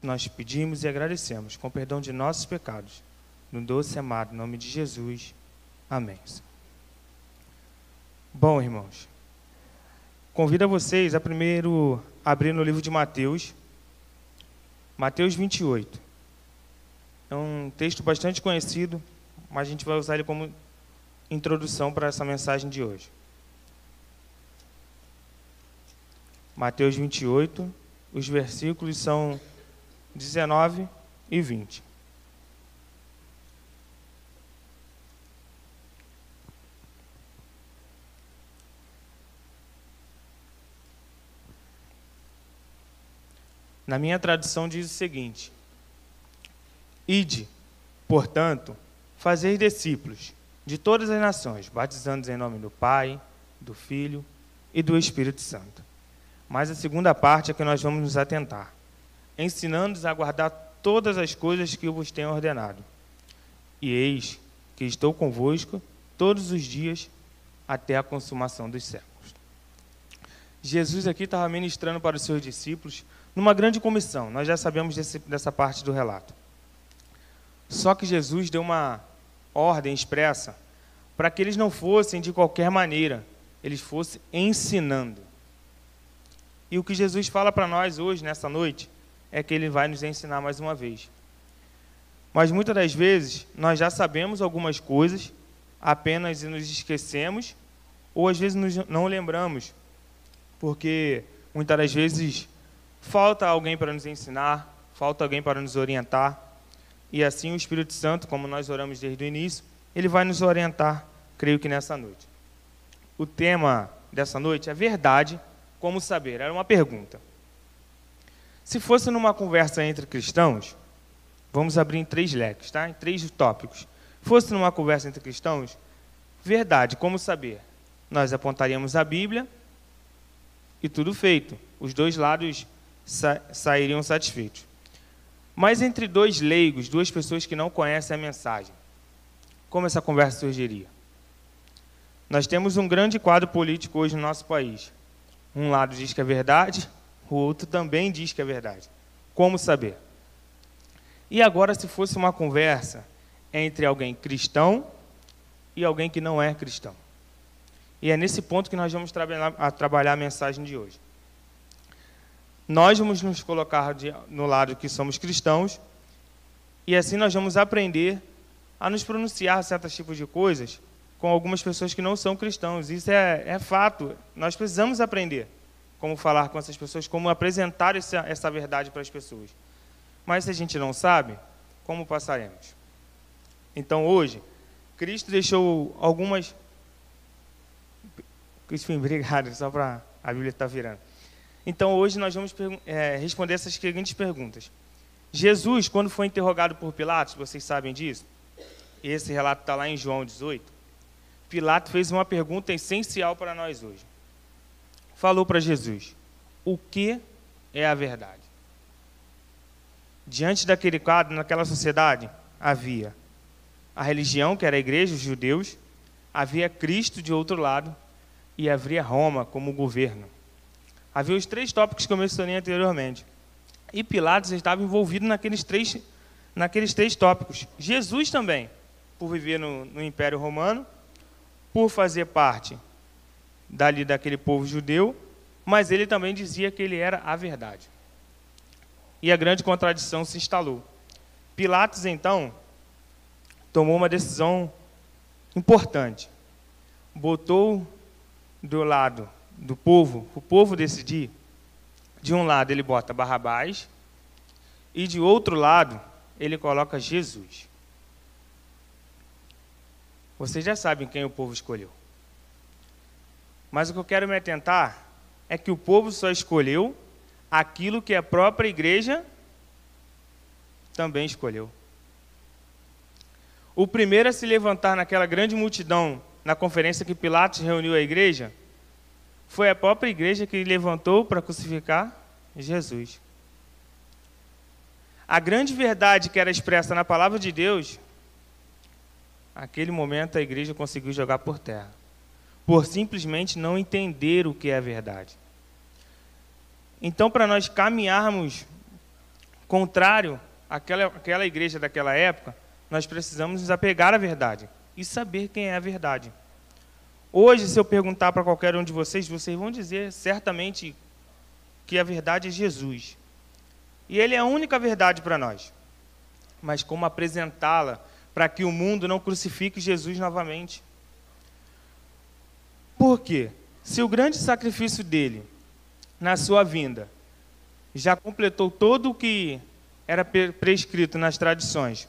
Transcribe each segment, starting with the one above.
nós pedimos e agradecemos, com perdão de nossos pecados, no doce e amado nome de Jesus. Amém. Bom, irmãos, convido a vocês a primeiro abrir no livro de Mateus, Mateus 28. É um texto bastante conhecido, mas a gente vai usar ele como introdução para essa mensagem de hoje. Mateus 28, os versículos são 19 e 20. Na minha tradução diz o seguinte: Ide, portanto, fazei discípulos de todas as nações, batizando-os em nome do Pai, do Filho e do Espírito Santo. Mas a segunda parte é que nós vamos nos atentar, ensinando-os a guardar todas as coisas que eu vos tenho ordenado. E eis que estou convosco todos os dias até a consumação dos séculos. Jesus aqui estava ministrando para os seus discípulos numa grande comissão. Nós já sabemos dessa parte do relato. Só que Jesus deu uma ordem expressa para que eles não fossem de qualquer maneira, eles fossem ensinando. E o que Jesus fala para nós hoje, nessa noite, é que Ele vai nos ensinar mais uma vez. Mas muitas das vezes, nós já sabemos algumas coisas, apenas nos esquecemos, ou às vezes não lembramos, porque muitas das vezes falta alguém para nos ensinar, falta alguém para nos orientar, e assim o Espírito Santo, como nós oramos desde o início, Ele vai nos orientar, creio que nessa noite. O tema dessa noite é verdade. Como saber? Era uma pergunta. Se fosse numa conversa entre cristãos, vamos abrir em 3 leques, tá? Em 3 tópicos. Fosse numa conversa entre cristãos, verdade, como saber? Nós apontaríamos a Bíblia e tudo feito. Os dois lados sairiam satisfeitos. Mas entre 2 leigos, 2 pessoas que não conhecem a mensagem, como essa conversa surgiria? Nós temos um grande quadro político hoje no nosso país. Um lado diz que é verdade, o outro também diz que é verdade. Como saber? E agora, se fosse uma conversa entre alguém cristão e alguém que não é cristão? E é nesse ponto que nós vamos trabalhar a mensagem de hoje. Nós vamos nos colocar no lado que somos cristãos, e assim nós vamos aprender a nos pronunciar certos tipos de coisas com algumas pessoas que não são cristãos. Isso é fato. Nós precisamos aprender como falar com essas pessoas, como apresentar essa verdade para as pessoas. Mas se a gente não sabe, como passaremos? Então, hoje, Cristo deixou algumas... Enfim, obrigado, só para a Bíblia estar virando. Então, hoje nós vamos responder essas seguintes perguntas. Jesus, quando foi interrogado por Pilatos, vocês sabem disso? Esse relato está lá em João 18. Pilatos fez uma pergunta essencial para nós hoje. Falou para Jesus: o que é a verdade? Diante daquele quadro, naquela sociedade, havia a religião, que era a igreja, os judeus, havia Cristo de outro lado, e havia Roma como governo. Havia os 3 tópicos que eu mencionei anteriormente. E Pilatos estava envolvido naqueles três tópicos. Jesus também, por viver no Império Romano, por fazer parte daquele povo judeu, mas ele também dizia que ele era a verdade. E a grande contradição se instalou. Pilatos, então, tomou uma decisão importante. Botou do lado do povo, o povo decidir. De um lado ele bota Barrabás, e de outro lado ele coloca Jesus. Vocês já sabem quem o povo escolheu. Mas o que eu quero me atentar é que o povo só escolheu aquilo que a própria igreja também escolheu. O primeiro a se levantar naquela grande multidão, na conferência que Pilatos reuniu a igreja, foi a própria igreja que levantou para crucificar Jesus. A grande verdade que era expressa na palavra de Deus, naquele momento a igreja conseguiu jogar por terra, por simplesmente não entender o que é a verdade. Então, para nós caminharmos Contrário àquela igreja daquela época, nós precisamos nos apegar à verdade e saber quem é a verdade. Hoje, se eu perguntar para qualquer um de vocês, vocês vão dizer certamente que a verdade é Jesus. E Ele é a única verdade para nós. Mas como apresentá-la para que o mundo não crucifique Jesus novamente? Por quê? Se o grande sacrifício dele, na sua vinda, já completou todo o que era prescrito nas tradições,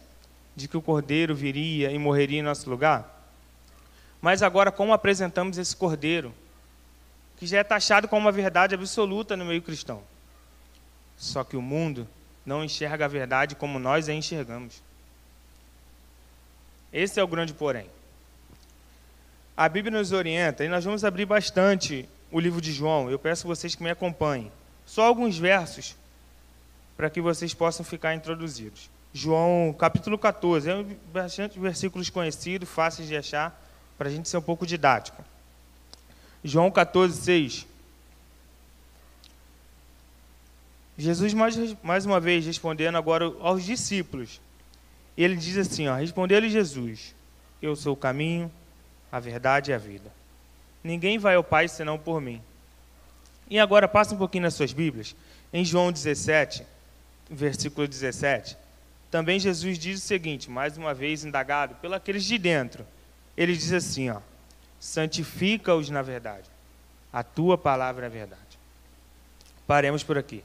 de que o Cordeiro viria e morreria em nosso lugar, mas agora como apresentamos esse Cordeiro, que já é taxado como uma verdade absoluta no meio cristão? Só que o mundo não enxerga a verdade como nós a enxergamos. Esse é o grande porém. A Bíblia nos orienta, e nós vamos abrir bastante o livro de João. Eu peço a vocês que me acompanhem. Só alguns versos, para que vocês possam ficar introduzidos. João, capítulo 14, é bastante versículos conhecidos, fáceis de achar, para a gente ser um pouco didático. João 14, 6. Jesus, mais uma vez, respondendo agora aos discípulos. Ele diz assim, respondeu-lhe Jesus: eu sou o caminho, a verdade e a vida. Ninguém vai ao Pai senão por mim. E agora, passa um pouquinho nas suas Bíblias. Em João 17, versículo 17, também Jesus diz o seguinte, mais uma vez indagado pelos aqueles de dentro. Ele diz assim, santifica-os na verdade. A tua palavra é a verdade. Paremos por aqui.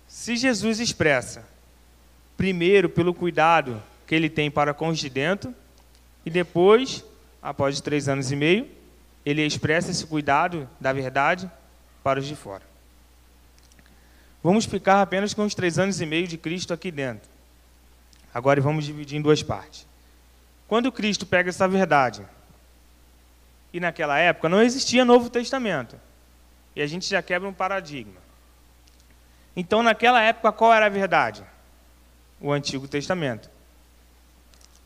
Se Jesus expressa, primeiro pelo cuidado que ele tem para com os de dentro, e depois, após 3 anos e meio, ele expressa esse cuidado da verdade para os de fora. Vamos ficar apenas com os 3 anos e meio de Cristo aqui dentro. Agora vamos dividir em 2 partes. Quando Cristo pega essa verdade, e naquela época não existia Novo Testamento, e a gente já quebra um paradigma. Então, naquela época, qual era a verdade? O Antigo Testamento.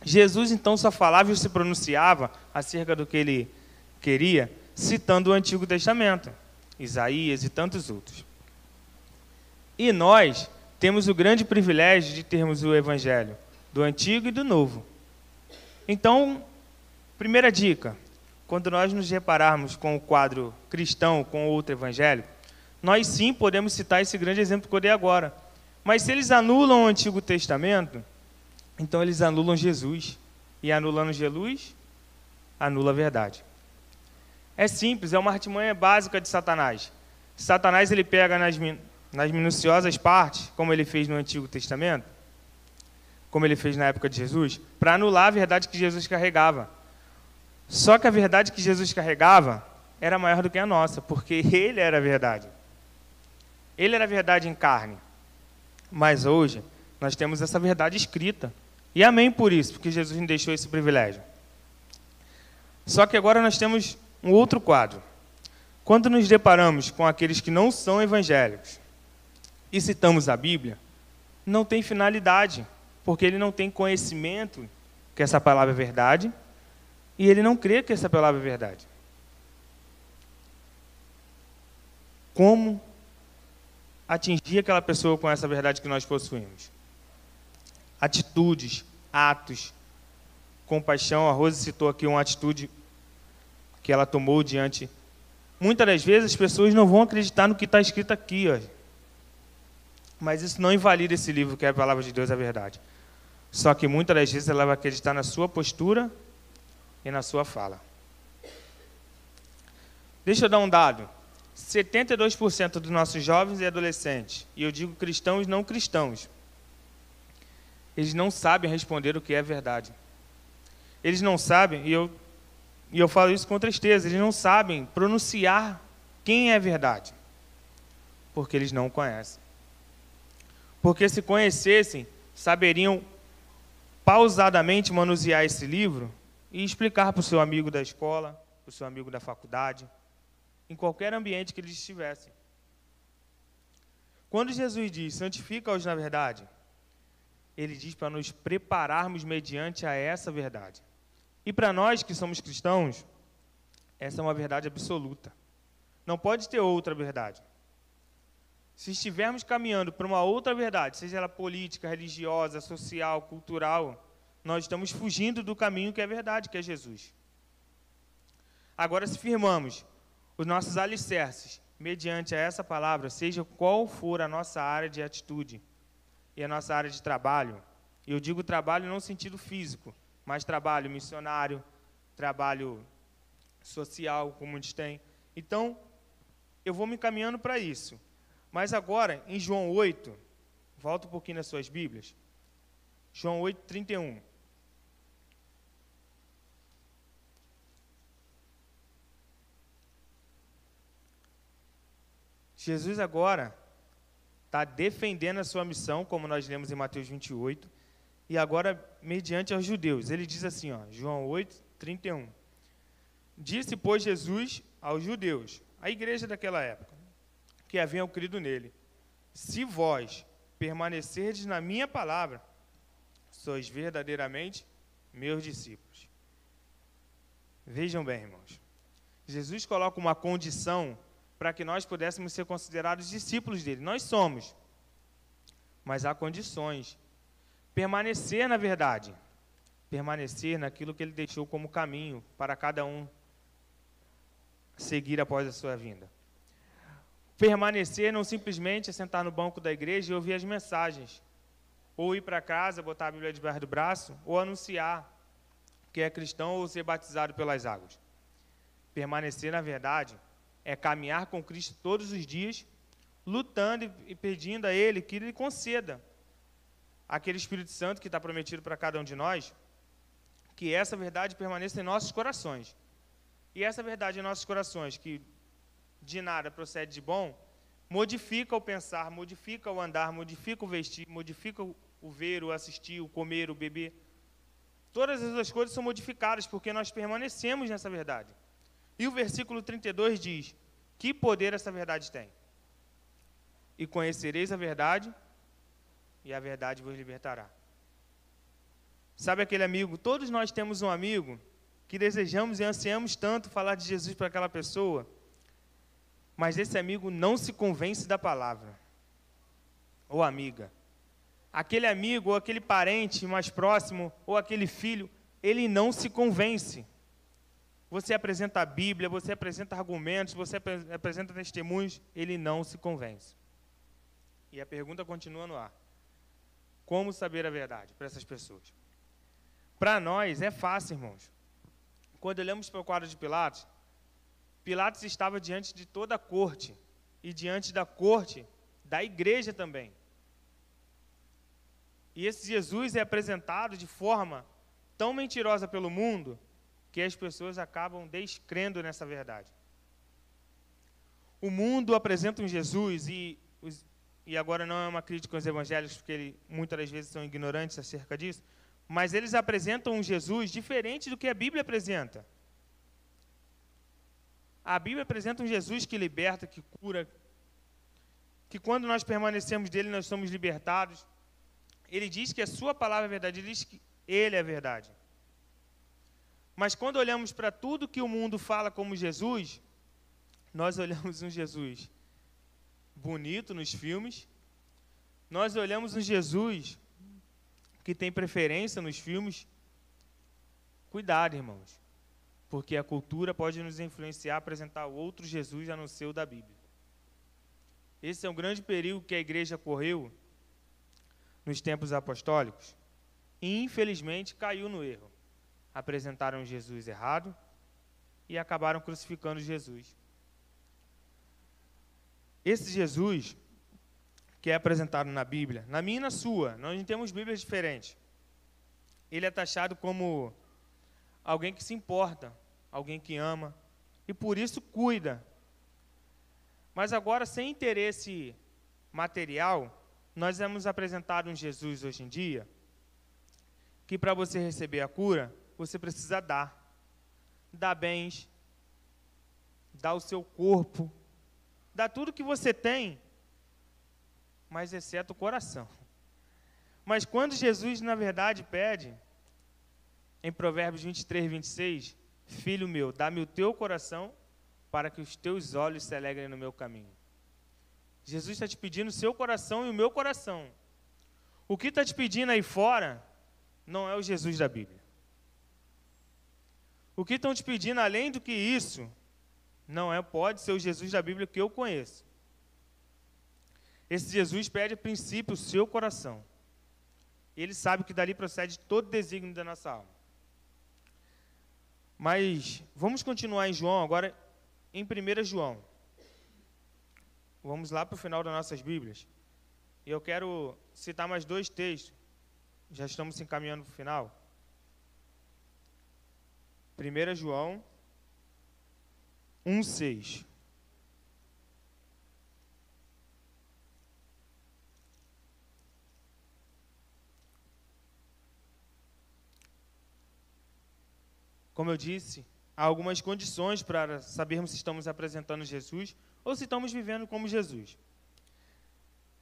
Jesus, então, só falava e se pronunciava acerca do que ele queria, citando o Antigo Testamento, Isaías e tantos outros. E nós temos o grande privilégio de termos o Evangelho do Antigo e do Novo. Então, primeira dica, quando nós nos depararmos com o quadro cristão, com outro evangélico, nós sim podemos citar esse grande exemplo que eu dei agora. Mas se eles anulam o Antigo Testamento, então eles anulam Jesus. E anulando Jesus, anula a verdade. É simples, é uma artimanha básica de Satanás. Satanás ele pega nas minuciosas partes, como ele fez no Antigo Testamento, como ele fez na época de Jesus, para anular a verdade que Jesus carregava. Só que a verdade que Jesus carregava era maior do que a nossa, porque ele era a verdade. Ele era a verdade em carne. Mas hoje, nós temos essa verdade escrita. E amém por isso, porque Jesus nos deixou esse privilégio. Só que agora nós temos um outro quadro. Quando nos deparamos com aqueles que não são evangélicos e citamos a Bíblia, não tem finalidade, porque ele não tem conhecimento que essa palavra é verdade e ele não crê que essa palavra é verdade. Como atingir aquela pessoa com essa verdade que nós possuímos? Atitudes, atos, compaixão. A Rose citou aqui uma atitude que ela tomou diante. Muitas das vezes as pessoas não vão acreditar no que está escrito aqui, mas isso não invalida esse livro, que é a palavra de Deus, a verdade. Só que muitas das vezes ela vai acreditar na sua postura e na sua fala. Deixa eu dar um dado. 72% dos nossos jovens e adolescentes, e eu digo cristãos e não cristãos, eles não sabem responder o que é verdade. Eles não sabem, e eu falo isso com tristeza, eles não sabem pronunciar quem é verdade, porque eles não conhecem. Porque se conhecessem, saberiam pausadamente manusear esse livro e explicar para o seu amigo da escola, para o seu amigo da faculdade, em qualquer ambiente que eles estivessem. Quando Jesus diz, santifica-os na verdade, ele diz para nos prepararmos mediante a essa verdade. E para nós que somos cristãos, essa é uma verdade absoluta. Não pode ter outra verdade. Se estivermos caminhando para uma outra verdade, seja ela política, religiosa, social, cultural, nós estamos fugindo do caminho que é verdade, que é Jesus. Agora, se firmamos os nossos alicerces mediante a essa palavra, seja qual for a nossa área de atitude e a nossa área de trabalho, e eu digo trabalho não no sentido físico, mas trabalho missionário, trabalho social, como a gente tem. Então, eu vou me encaminhando para isso. Mas agora, em João 8, volta um pouquinho nas suas Bíblias, João 8, 31. Jesus agora está defendendo a sua missão, como nós lemos em Mateus 28, e agora mediante aos judeus. Ele diz assim, ó, João 8, 31. Disse, pois, Jesus aos judeus, a igreja daquela época, que haviam crido nele, se vós permanecerdes na minha palavra, sois verdadeiramente meus discípulos. Vejam bem, irmãos. Jesus coloca uma condição para que nós pudéssemos ser considerados discípulos dele. Nós somos, mas há condições. Permanecer na verdade, permanecer naquilo que ele deixou como caminho para cada um seguir após a sua vinda. Permanecer não simplesmente é sentar no banco da igreja e ouvir as mensagens, ou ir para casa, botar a Bíblia debaixo do braço, ou anunciar que é cristão ou ser batizado pelas águas. Permanecer na verdade é caminhar com Cristo todos os dias, lutando e pedindo a Ele que Ele conceda aquele Espírito Santo que está prometido para cada um de nós, que essa verdade permaneça em nossos corações. E essa verdade em nossos corações, que de nada procede de bom, modifica o pensar, modifica o andar, modifica o vestir, modifica o ver, o assistir, o comer, o beber. Todas essas coisas são modificadas porque nós permanecemos nessa verdade. E o versículo 32 diz, que poder essa verdade tem? E conhecereis a verdade, e a verdade vos libertará. Sabe aquele amigo? Todos nós temos um amigo que desejamos e ansiamos tanto falar de Jesus para aquela pessoa, mas esse amigo não se convence da palavra. Ou amiga. Aquele amigo, ou aquele parente mais próximo, ou aquele filho, ele não se convence. Você apresenta a Bíblia, você apresenta argumentos, você apresenta testemunhos, ele não se convence. E a pergunta continua no ar. Como saber a verdade para essas pessoas? Para nós é fácil, irmãos. Quando olhamos para o quadro de Pilatos, Pilatos estava diante de toda a corte, e diante da corte da igreja também. E esse Jesus é apresentado de forma tão mentirosa pelo mundo, que as pessoas acabam descrendo nessa verdade. O mundo apresenta um Jesus, e agora não é uma crítica aos evangélicos, porque muitas das vezes são ignorantes acerca disso, mas eles apresentam um Jesus diferente do que a Bíblia apresenta. A Bíblia apresenta um Jesus que liberta, que cura, que quando nós permanecemos dele, nós somos libertados. Ele diz que a sua palavra é verdade, ele diz que ele é a verdade. Mas quando olhamos para tudo que o mundo fala como Jesus, nós olhamos um Jesus bonito nos filmes, nós olhamos um Jesus que tem preferência nos filmes. Cuidado, irmãos, porque a cultura pode nos influenciar a apresentar outro Jesus a não ser o da Bíblia. Esse é um grande perigo que a igreja correu nos tempos apostólicos e, infelizmente, caiu no erro. Apresentaram Jesus errado e acabaram crucificando Jesus. Esse Jesus que é apresentado na Bíblia, na minha e na sua, nós temos Bíblias diferentes. Ele é taxado como alguém que se importa, alguém que ama, e por isso cuida. Mas agora, sem interesse material, nós vamos apresentar um Jesus hoje em dia, que para você receber a cura, você precisa dar. Dar bens, dar o seu corpo, dar tudo que você tem, mas exceto o coração. Mas quando Jesus, na verdade, pede, em Provérbios 23, 26, filho meu, dá-me o teu coração para que os teus olhos se alegrem no meu caminho. Jesus está te pedindo o seu coração e o meu coração. O que está te pedindo aí fora não é o Jesus da Bíblia. O que estão te pedindo, além do que isso, pode ser o Jesus da Bíblia que eu conheço. Esse Jesus pede a princípio o seu coração. Ele sabe que dali procede todo desígnio da nossa alma. Mas vamos continuar em João, agora em 1 João. Vamos lá para o final das nossas Bíblias. E eu quero citar mais 2 textos. Já estamos se encaminhando para o final. 1 João 1,6. Como eu disse, há algumas condições para sabermos se estamos apresentando Jesus ou se estamos vivendo como Jesus.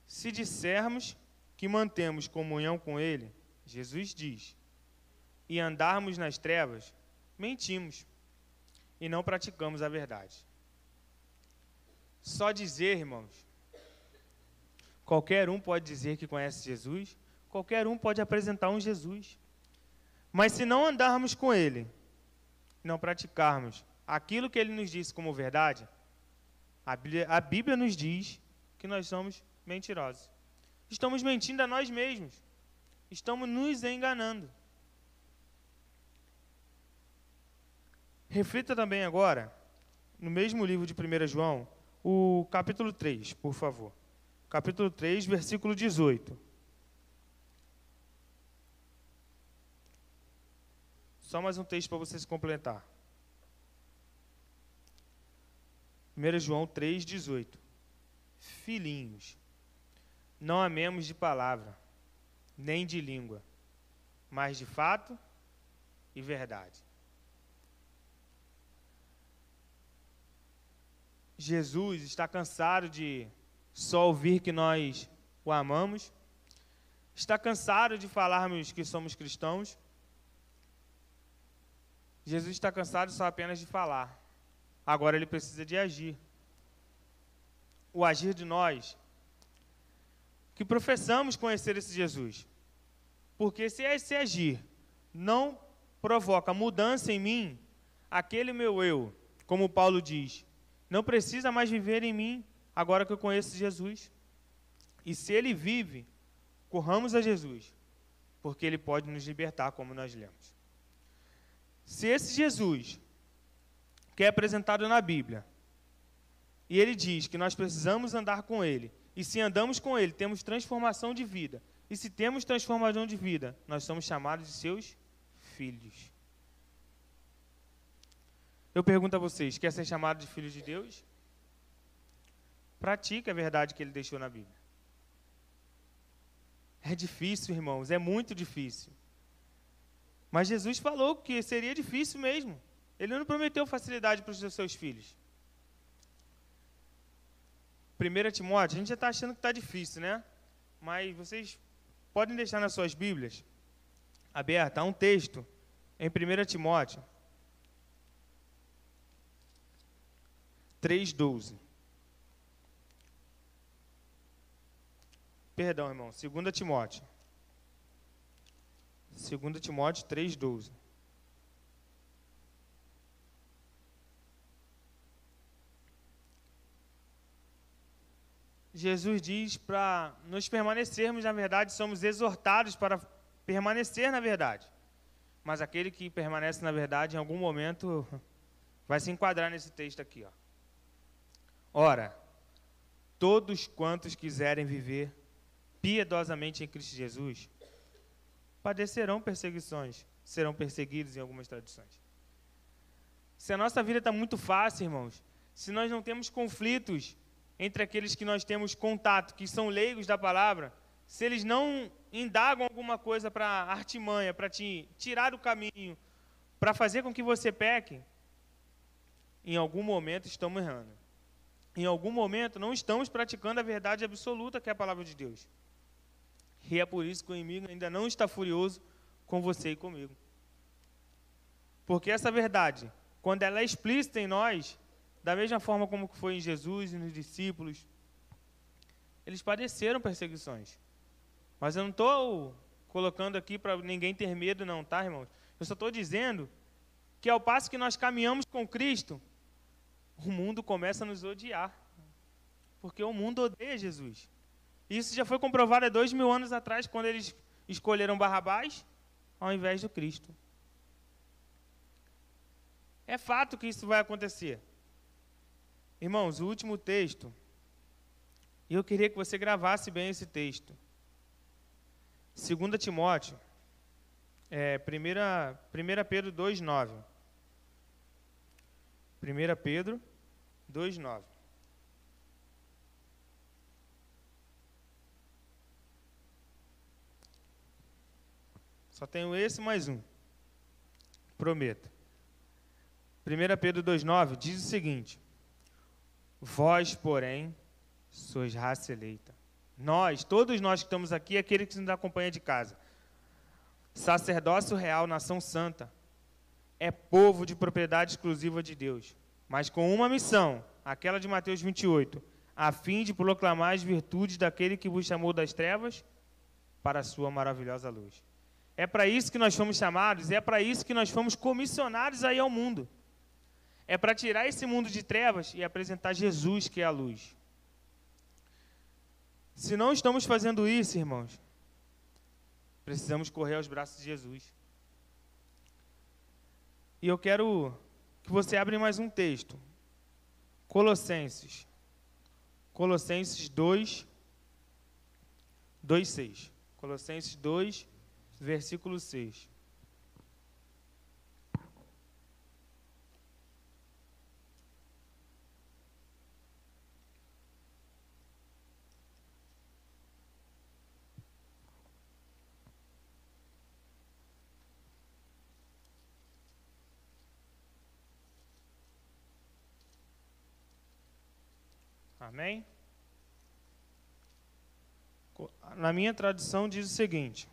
Se dissermos que mantemos comunhão com Ele, Jesus diz, e andarmos nas trevas, mentimos e não praticamos a verdade. Só dizer, irmãos, qualquer um pode dizer que conhece Jesus, qualquer um pode apresentar um Jesus. Mas se não andarmos com Ele, não praticarmos aquilo que Ele nos disse como verdade, a Bíblia nos diz que nós somos mentirosos. Estamos mentindo a nós mesmos. Estamos nos enganando. Reflita também agora, no mesmo livro de 1 João, o capítulo 3, por favor. Capítulo 3, versículo 18. Só mais um texto para você se completar. 1 João 3, 18. Filhinhos, não amemos de palavra, nem de língua, mas de fato e verdade. Jesus está cansado de só ouvir que nós o amamos, está cansado de falarmos que somos cristãos. Jesus está cansado só apenas de falar. Agora ele precisa de agir. O agir de nós, que professamos conhecer esse Jesus. Porque se esse agir não provoca mudança em mim, aquele meu eu, como Paulo diz, não precisa mais viver em mim, agora que eu conheço Jesus. E se ele vive, corramos a Jesus, porque ele pode nos libertar, como nós lemos. Se esse Jesus, que é apresentado na Bíblia, e ele diz que nós precisamos andar com ele, e se andamos com ele, temos transformação de vida, e se temos transformação de vida, nós somos chamados de seus filhos. Eu pergunto a vocês, quer ser chamado de filho de Deus? Pratique a verdade que ele deixou na Bíblia. É difícil, irmãos, é muito difícil. Mas Jesus falou que seria difícil mesmo. Ele não prometeu facilidade para os seus filhos. 1 Timóteo, a gente já está achando que está difícil, né? Mas vocês podem deixar nas suas Bíblias aberta, há um texto em 1 Timóteo 3,12. Perdão, irmão, 2 Timóteo. 2 Timóteo 3,12. Jesus diz para nós permanecermos na verdade, somos exortados para permanecer na verdade. Mas aquele que permanece na verdade, em algum momento, vai se enquadrar nesse texto aqui, ó. Ora, todos quantos quiserem viver piedosamente em Cristo Jesus, padecerão perseguições, serão perseguidos em algumas traduções. Se a nossa vida está muito fácil, irmãos, se nós não temos conflitos entre aqueles que nós temos contato, que são leigos da palavra, se eles não indagam alguma coisa para artimanha, para te tirar do caminho, para fazer com que você peque, em algum momento estamos errando. Em algum momento não estamos praticando a verdade absoluta que é a palavra de Deus. E é por isso que o inimigo ainda não está furioso com você e comigo. Porque essa verdade, quando ela é explícita em nós, da mesma forma como foi em Jesus e nos discípulos, eles padeceram perseguições. Mas eu não estou colocando aqui para ninguém ter medo não, tá, irmãos? Eu só estou dizendo que ao passo que nós caminhamos com Cristo, o mundo começa a nos odiar. Porque o mundo odeia Jesus. Isso já foi comprovado há 2000 anos atrás, quando eles escolheram Barrabás ao invés do Cristo. É fato que isso vai acontecer. Irmãos, o último texto, e eu queria que você gravasse bem esse texto. 2 Timóteo, 1 Pedro 2,9. 1 Pedro 2,9. Só tenho esse mais um. Prometo. 1 Pedro 2,9 diz o seguinte: vós, porém, sois raça eleita. Nós, todos nós que estamos aqui, aquele que nos acompanha de casa. Sacerdócio real, nação santa. É povo de propriedade exclusiva de Deus. Mas com uma missão, aquela de Mateus 28, a fim de proclamar as virtudes daquele que vos chamou das trevas para a sua maravilhosa luz. É para isso que nós fomos chamados, é para isso que nós fomos comissionados aí ao mundo. É para tirar esse mundo de trevas e apresentar Jesus, que é a luz. Se não estamos fazendo isso, irmãos, precisamos correr aos braços de Jesus. E eu quero que você abra mais um texto. Colossenses 2, 6. Colossenses 2, versículo 6. Amém? Na minha tradução diz o seguinte: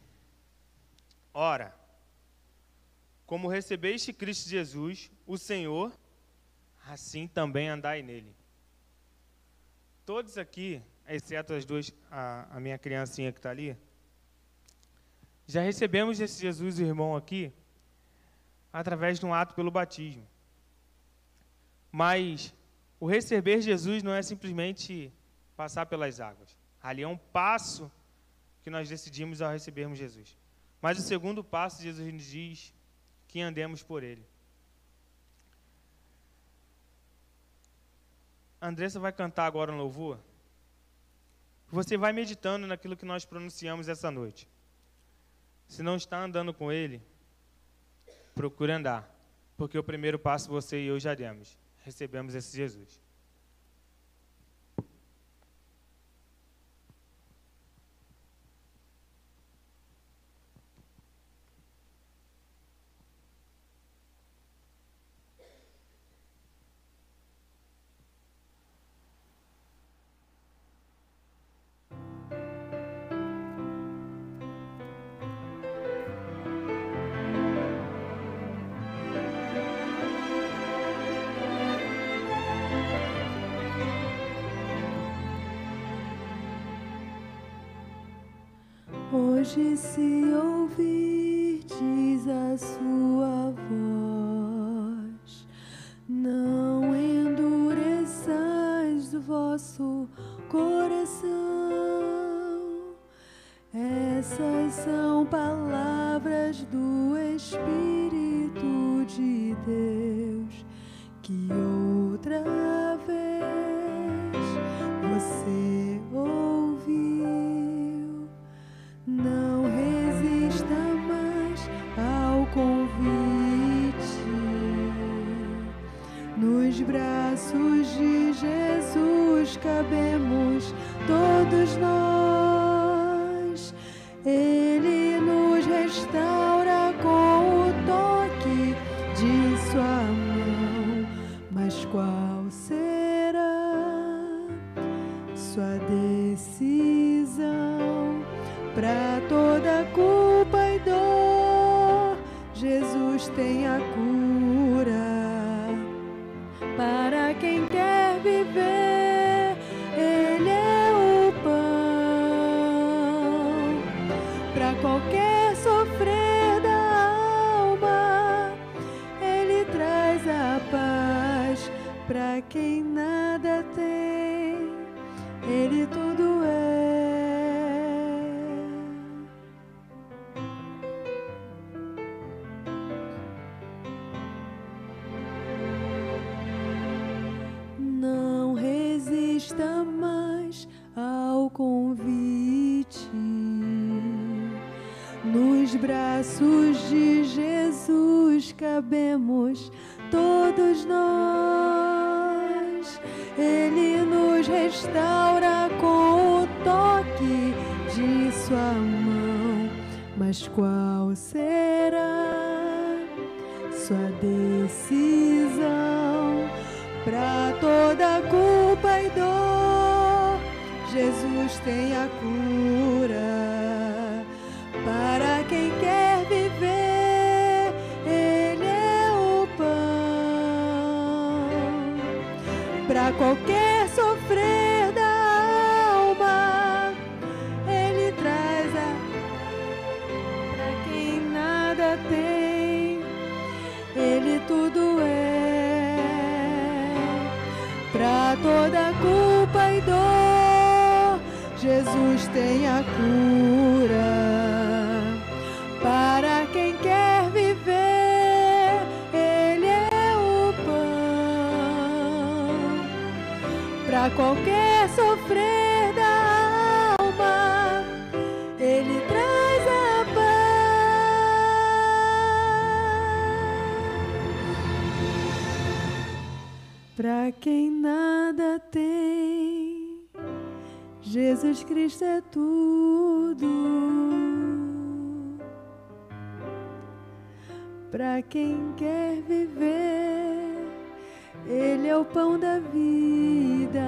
ora, como recebeste Cristo Jesus, o Senhor, assim também andai nele. Todos aqui, exceto as duas, a minha criancinha que está ali, já recebemos esse Jesus, o irmão aqui, através de um ato pelo batismo. Mas o receber Jesus não é simplesmente passar pelas águas. Ali é um passo que nós decidimos ao recebermos Jesus. Mas o segundo passo, Jesus nos diz que andemos por ele. A Andressa vai cantar agora um louvor. Você vai meditando naquilo que nós pronunciamos essa noite. Se não está andando com ele, procure andar. Porque o primeiro passo você e eu já demos. Recebemos esse Jesus. Hoje, se ouvirdes a sua voz, não endureçais o vosso coração. Essas são palavras do Espírito de Deus, que outra vez você ouviu. Não resista mais ao convite. Nos braços de Jesus cabemos todos nós. Ele nos restaura com o toque de sua mão. Mas qual será sua decisão? Para toda culpa e dor, Jesus tem a cura. Para quem quer viver, Ele é o pão nada tem, Ele tudo é. Não resista mais ao convite. Nos braços de Jesus cabemos todos nós. Ele nos restaura com o toque de sua mão. Mas qual será sua decisão? Para toda culpa e dor, Jesus tem a cura. Para quem quer viver, Ele é o pão. Para qualquer sofrer da alma, Ele traz a. Para quem nada tem, Ele tudo é. Para toda culpa e dor, Jesus tem a cura. Para quem quer viver, Ele é o pão. Para qualquer sofrer da alma, Ele traz a paz. Para quem nada tem, Jesus Cristo é tudo. Para quem quer viver, Ele é o pão da vida.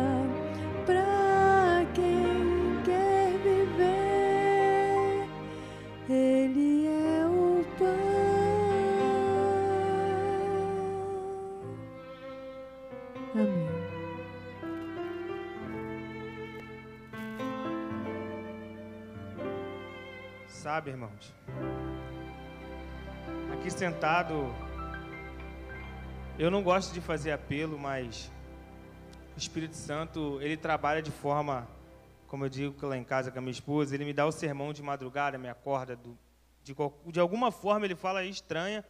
Para quem quer viver, Ele é o pão. Amém. Sabe, irmãos, aqui sentado, eu não gosto de fazer apelo, mas o Espírito Santo, ele trabalha de forma, como eu digo lá em casa com a minha esposa, ele me dá o sermão de madrugada, me acorda, de alguma forma ele fala estranha,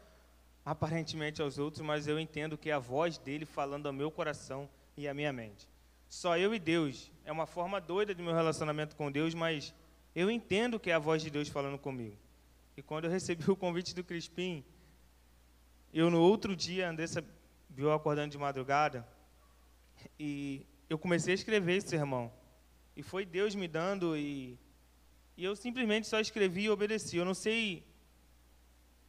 aparentemente aos outros, mas eu entendo que é a voz dele falando ao meu coração e à minha mente. Só eu e Deus, é uma forma doida do meu relacionamento com Deus, mas eu entendo que é a voz de Deus falando comigo. E quando eu recebi o convite do Crispim, eu no outro dia, a Andressa viu acordando de madrugada, e eu comecei a escrever esse sermão. E foi Deus me dando, e eu simplesmente só escrevi e obedeci. Eu não sei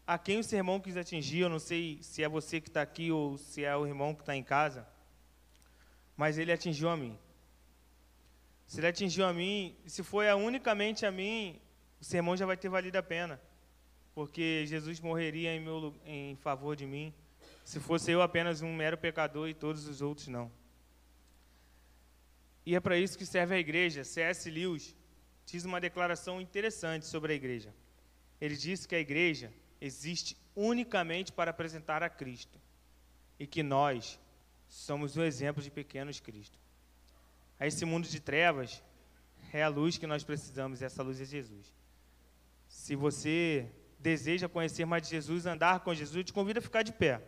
a quem o sermão quis atingir, eu não sei se é você que está aqui ou se é o irmão que está em casa, mas ele atingiu a mim. Se ele atingiu a mim, se foi unicamente a mim, o sermão já vai ter valido a pena, porque Jesus morreria em favor de mim, se fosse eu apenas um mero pecador e todos os outros não. E é para isso que serve a igreja. C.S. Lewis diz uma declaração interessante sobre a igreja. Ele disse que a igreja existe unicamente para apresentar a Cristo, e que nós somos o exemplo de pequenos Cristo. A esse mundo de trevas, é a luz que nós precisamos, e essa luz é Jesus. Se você deseja conhecer mais de Jesus, andar com Jesus, eu te convido a ficar de pé,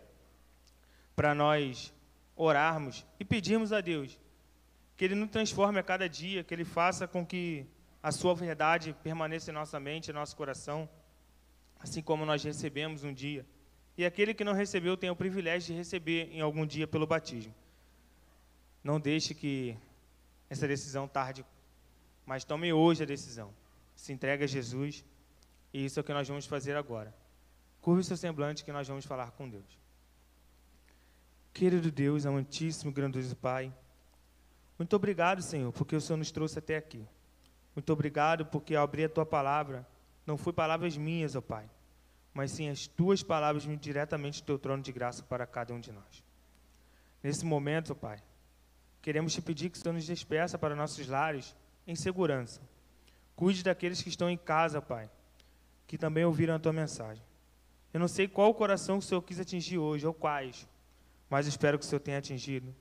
para nós orarmos e pedirmos a Deus que Ele nos transforme a cada dia, que Ele faça com que a sua verdade permaneça em nossa mente, em nosso coração, assim como nós recebemos um dia. E aquele que não recebeu tem o privilégio de receber em algum dia pelo batismo. Não deixe que essa decisão tarde, mas tome hoje a decisão. Se entregue a Jesus, e isso é o que nós vamos fazer agora. Curve o seu semblante que nós vamos falar com Deus. Querido Deus, amantíssimo, grandioso Pai, muito obrigado, Senhor, porque o Senhor nos trouxe até aqui. Muito obrigado porque ao abrir a Tua palavra, não foi palavras minhas, ó Pai, mas sim as Tuas palavras vindo diretamente do Teu trono de graça para cada um de nós. Nesse momento, ó Pai, queremos Te pedir que o Senhor nos despeça para nossos lares em segurança. Cuide daqueles que estão em casa, Pai, que também ouviram a Tua mensagem. Eu não sei qual o coração que o Senhor quis atingir hoje, ou quais, mas espero que o Senhor tenha atingido.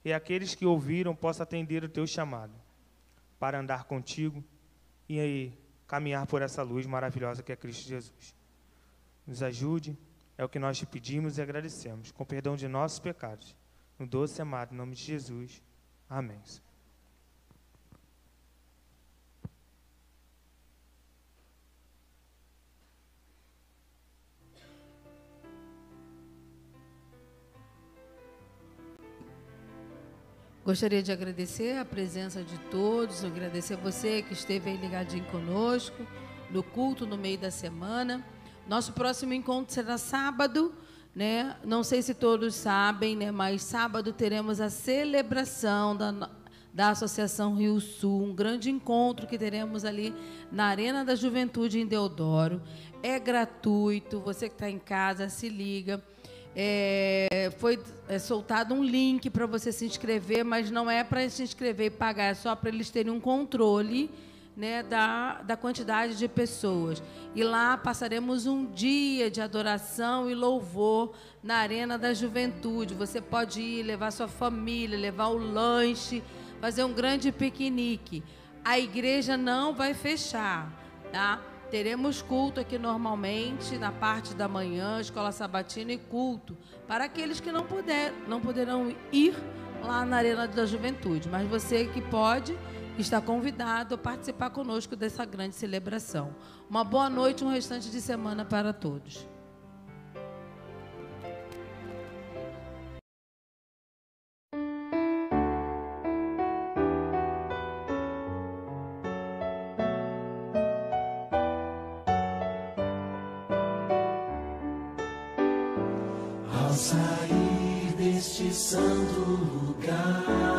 e aqueles que ouviram possam atender o teu chamado, para andar contigo e aí caminhar por essa luz maravilhosa que é Cristo Jesus. Nos ajude, é o que nós te pedimos e agradecemos, com perdão de nossos pecados. No doce e amado nome de Jesus. Amém. Gostaria de agradecer a presença de todos, agradecer a você que esteve aí ligadinho conosco, no culto no meio da semana. Nosso próximo encontro será sábado, né? Não sei se todos sabem, né? Mas sábado teremos a celebração da Associação Rio Sul, um grande encontro que teremos ali na Arena da Juventude em Deodoro. É gratuito, você que está em casa, se liga. Foi soltado um link para você se inscrever, mas não é para se inscrever e pagar, é só para eles terem um controle, né, da quantidade de pessoas. E lá passaremos um dia de adoração e louvor na Arena da Juventude. Você pode ir, levar sua família, levar o lanche, fazer um grande piquenique. A igreja não vai fechar, tá? Teremos culto aqui normalmente, na parte da manhã, escola sabatina e culto, para aqueles que não poderão ir lá na Arena da Juventude. Mas você que pode, está convidado a participar conosco dessa grande celebração. Uma boa noite, um restante de semana para todos. Ao sair deste santo lugar,